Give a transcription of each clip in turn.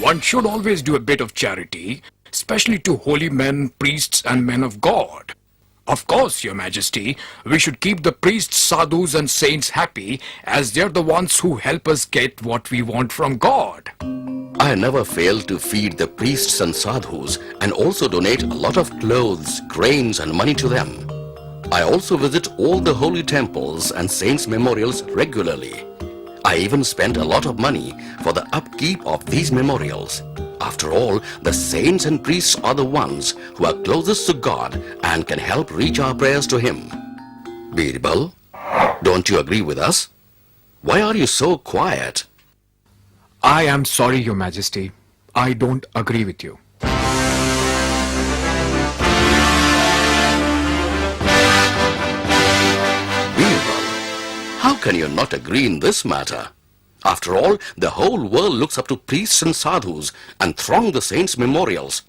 One should always do a bit of charity, especially to holy men, priests and men of God. Of course, Your Majesty, we should keep the priests, sadhus and saints happy as they're the ones who help us get what we want from God. I never fail to feed the priests and sadhus and also donate a lot of clothes, grains and money to them. I also visit all the holy temples and saints' memorials regularly. I even spent a lot of money for the upkeep of these memorials. After all, the saints and priests are the ones who are closest to God and can help reach our prayers to Him. Birbal, don't you agree with us? Why are you so quiet? I am sorry, Your Majesty. I don't agree with you. How can you not agree in this matter? After all, the whole world looks up to priests and sadhus and throng the saints' memorials.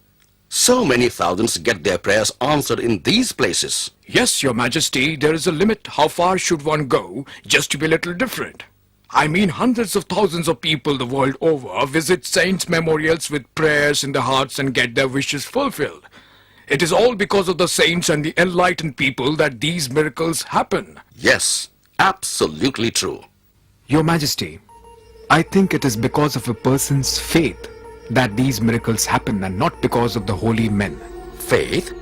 So many thousands get their prayers answered in these places. Yes, Your Majesty, there is a limit how far should one go just to be a little different. I mean, hundreds of thousands of people the world over visit saints' memorials with prayers in their hearts and get their wishes fulfilled. It is all because of the saints and the enlightened people that these miracles happen. Yes. Absolutely true. Your Majesty, I think it is because of a person's faith that these miracles happen and not because of the holy men. Faith?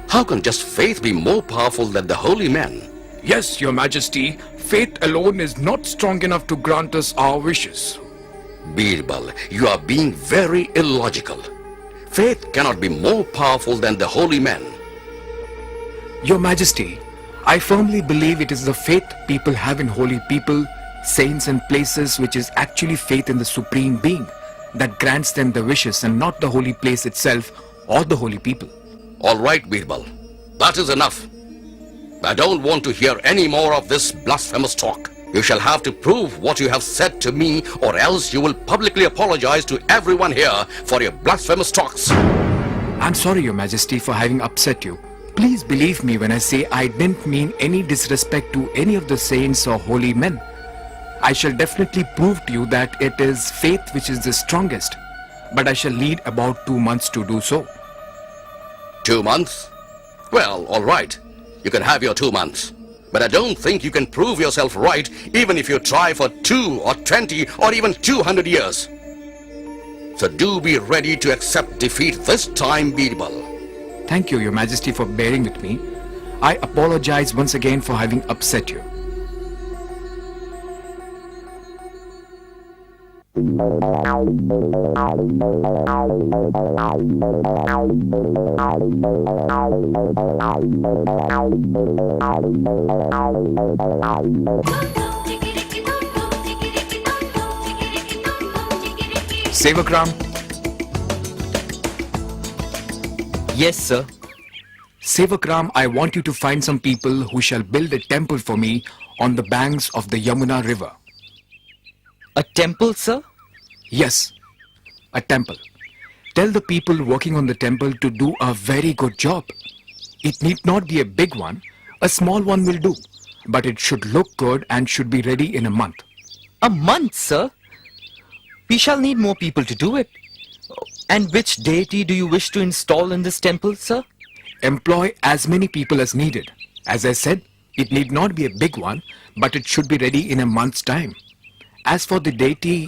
How can just faith be more powerful than the holy men? Yes, Your Majesty, faith alone is not strong enough to grant us our wishes. Birbal, you are being very illogical. Faith cannot be more powerful than the holy men. Your Majesty, I firmly believe it is the faith people have in holy people, saints and places which is actually faith in the Supreme Being that grants them the wishes and not the holy place itself or the holy people. All right, Birbal. That is enough. I don't want to hear any more of this blasphemous talk. You shall have to prove what you have said to me or else you will publicly apologize to everyone here for your blasphemous talks. I'm sorry, Your Majesty, for having upset you. Please believe me when I say I didn't mean any disrespect to any of the saints or holy men. I shall definitely prove to you that it is faith which is the strongest, but I shall need about 2 months to do so. 2 months? Well, all right. You can have your 2 months. But I don't think you can prove yourself right even if you try for 2 or 20 or even 200 years. So do be ready to accept defeat this time, Birbal. Thank you, Your Majesty, for bearing with me. I apologize once again for having upset you. Sevakram. Yes, sir. Sevakram, I want you to find some people who shall build a temple for me on the banks of the Yamuna river. A temple, sir? Yes, a temple. Tell the people working on the temple to do a very good job. It need not be a big one. A small one will do. But it should look good and should be ready in a month. A month, sir? We shall need more people to do it. And which deity do you wish to install in this temple, sir? Employ as many people as needed. As I said, it need not be a big one, but it should be ready in a month's time. As for the deity...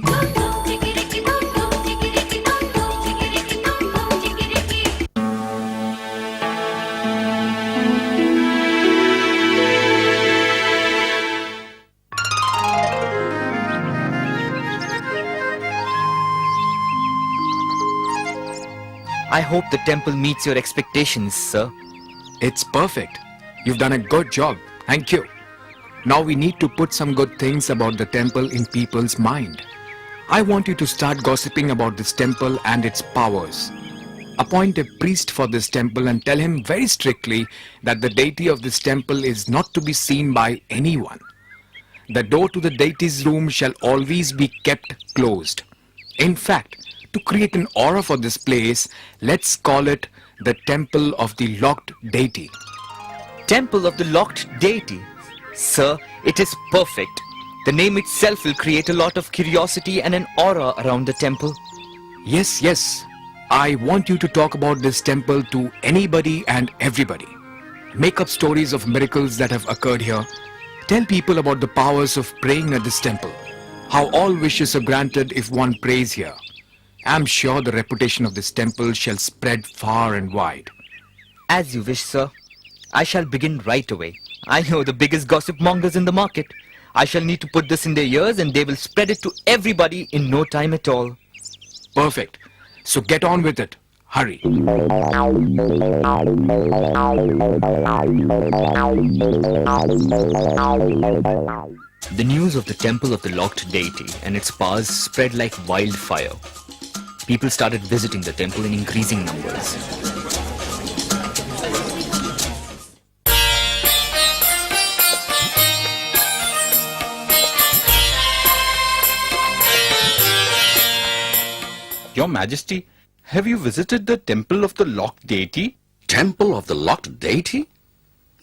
I hope the temple meets your expectations, sir. It's perfect. You've done a good job. Thank you. Now we need to put some good things about the temple in people's mind. I want you to start gossiping about this temple and its powers. Appoint a priest for this temple and tell him very strictly that the deity of this temple is not to be seen by anyone. The door to the deity's room shall always be kept closed. In fact, To create an aura for this place, let's call it the Temple of the Locked Deity. Temple of the Locked Deity. Sir, it is perfect. The name itself will create a lot of curiosity and an aura around the temple. Yes, yes. I want you to talk about this temple to anybody and everybody. Make up stories of miracles that have occurred here. Tell people about the powers of praying at this temple. How all wishes are granted if one prays here. I'm sure the reputation of this temple shall spread far and wide. As you wish, sir. I shall begin right away. I know the biggest gossip mongers in the market. I shall need to put this in their ears and they will spread it to everybody in no time at all. Perfect. So get on with it. Hurry. The news of the Temple of the Locked Deity and its powers spread like wildfire. People started visiting the temple in increasing numbers. Your Majesty, have you visited the Temple of the Locked Deity? Temple of the Locked Deity?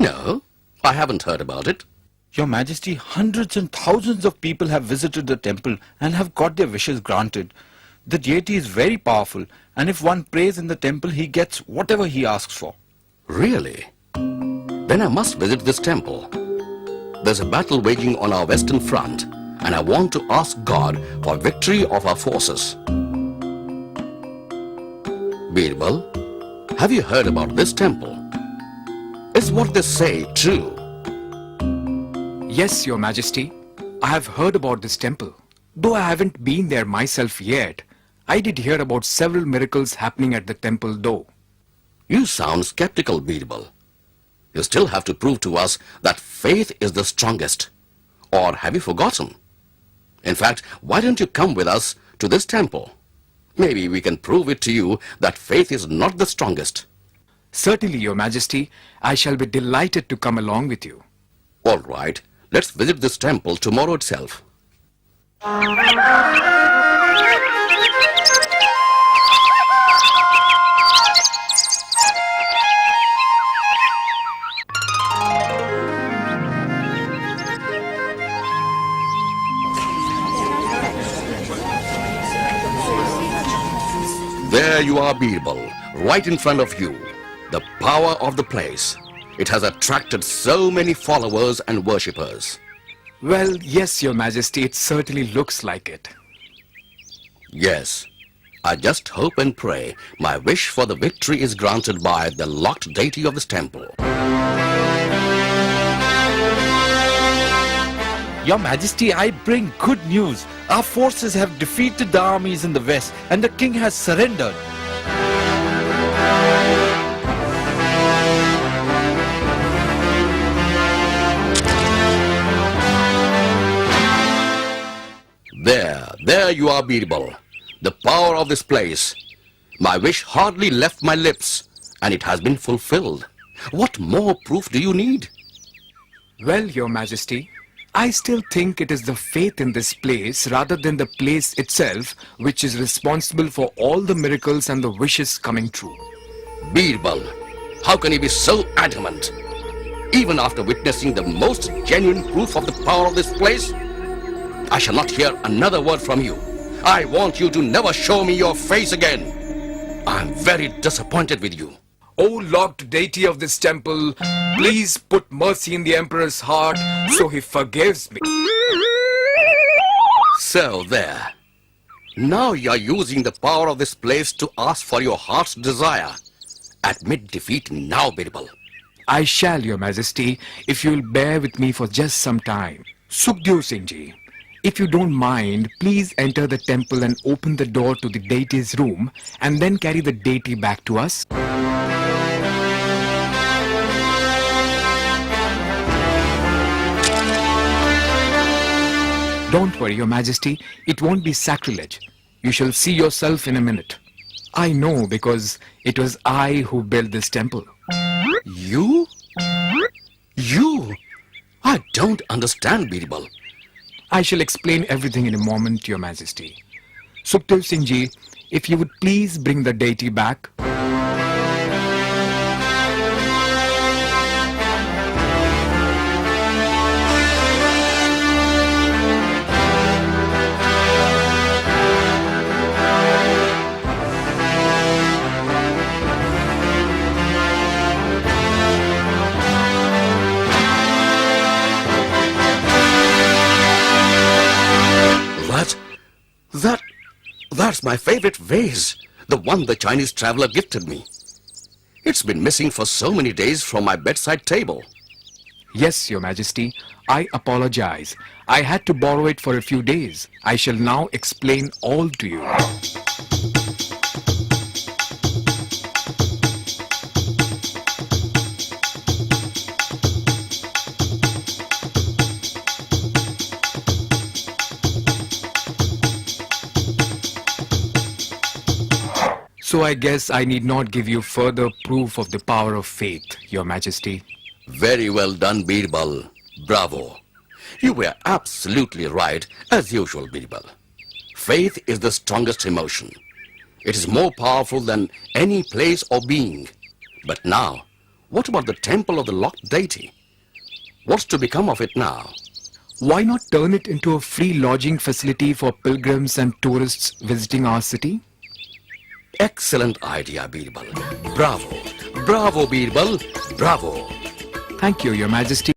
No, I haven't heard about it. Your Majesty, hundreds and thousands of people have visited the temple and have got their wishes granted. The deity is very powerful, and if one prays in the temple, he gets whatever he asks for. Really? Then I must visit this temple. There's a battle waging on our western front, and I want to ask God for victory of our forces. Birbal, have you heard about this temple? Is what they say true? Yes, Your Majesty. I have heard about this temple. Though I haven't been there myself yet, I did hear about several miracles happening at the temple though. You sound skeptical, Birbal. You still have to prove to us that faith is the strongest. Or have you forgotten? In fact, why don't you come with us to this temple? Maybe we can prove it to you that faith is not the strongest. Certainly, Your Majesty. I shall be delighted to come along with you. All right, let's visit this temple tomorrow itself. There you are, Birbal, right in front of you. The power of the place. It has attracted so many followers and worshippers. Well, yes, Your Majesty, it certainly looks like it. Yes, I just hope and pray my wish for the victory is granted by the locked deity of this temple. Your Majesty, I bring good news. Our forces have defeated the armies in the west and the king has surrendered. There you are, Birbal. The power of this place. My wish hardly left my lips, and it has been fulfilled. What more proof do you need? Well, Your Majesty, I still think it is the faith in this place rather than the place itself which is responsible for all the miracles and the wishes coming true. Birbal, how can you be so adamant? Even after witnessing the most genuine proof of the power of this place? I shall not hear another word from you. I want you to never show me your face again. I'm very disappointed with you. O locked deity of this temple, please put mercy in the Emperor's heart so he forgives me. So there. Now you are using the power of this place to ask for your heart's desire. Admit defeat now, Birbal. I shall, Your Majesty, if you'll bear with me for just some time. Sukhdev Singh Ji, if you don't mind, please enter the temple and open the door to the deity's room and then carry the deity back to us. Don't worry, Your Majesty, it won't be sacrilege. You shall see yourself in a minute. I know because it was I who built this temple. You? You? I don't understand, Birbal. I shall explain everything in a moment, Your Majesty. Sukhdev Singh Ji, if you would please bring the deity back. That's my favorite vase, the one the Chinese traveler gifted me. It's been missing for so many days from my bedside table. Yes, Your Majesty, I apologize. I had to borrow it for a few days. I shall now explain all to you. So I guess I need not give you further proof of the power of faith, Your Majesty. Very well done, Birbal. Bravo. You were absolutely right, as usual, Birbal. Faith is the strongest emotion. It is more powerful than any place or being. But now, what about the temple of the locked deity? What's to become of it now? Why not turn it into a free lodging facility for pilgrims and tourists visiting our city? Excellent idea, Birbal. Bravo. Bravo, Birbal. Bravo. Thank you, Your Majesty.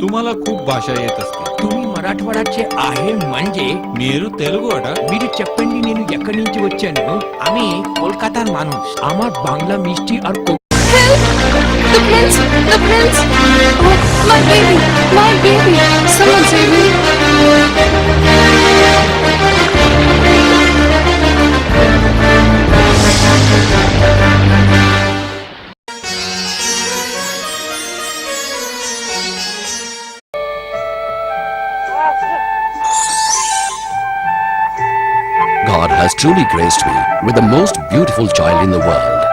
तुम्हाला खूप भाषा येत असते. तुम्ही मराठवाड्याचे आहे म्हणजे మీరు తెలుగు అట. మీరు చెప్పండి నేను ఎక్కడి నుంచి వచ్చాను ఆమె కోల్కతా মানুষ আমার বাংলা মিষ্টি আর The prince! The prince! Oh, my baby! My baby! Someone save me! God has truly graced me with the most beautiful child in the world.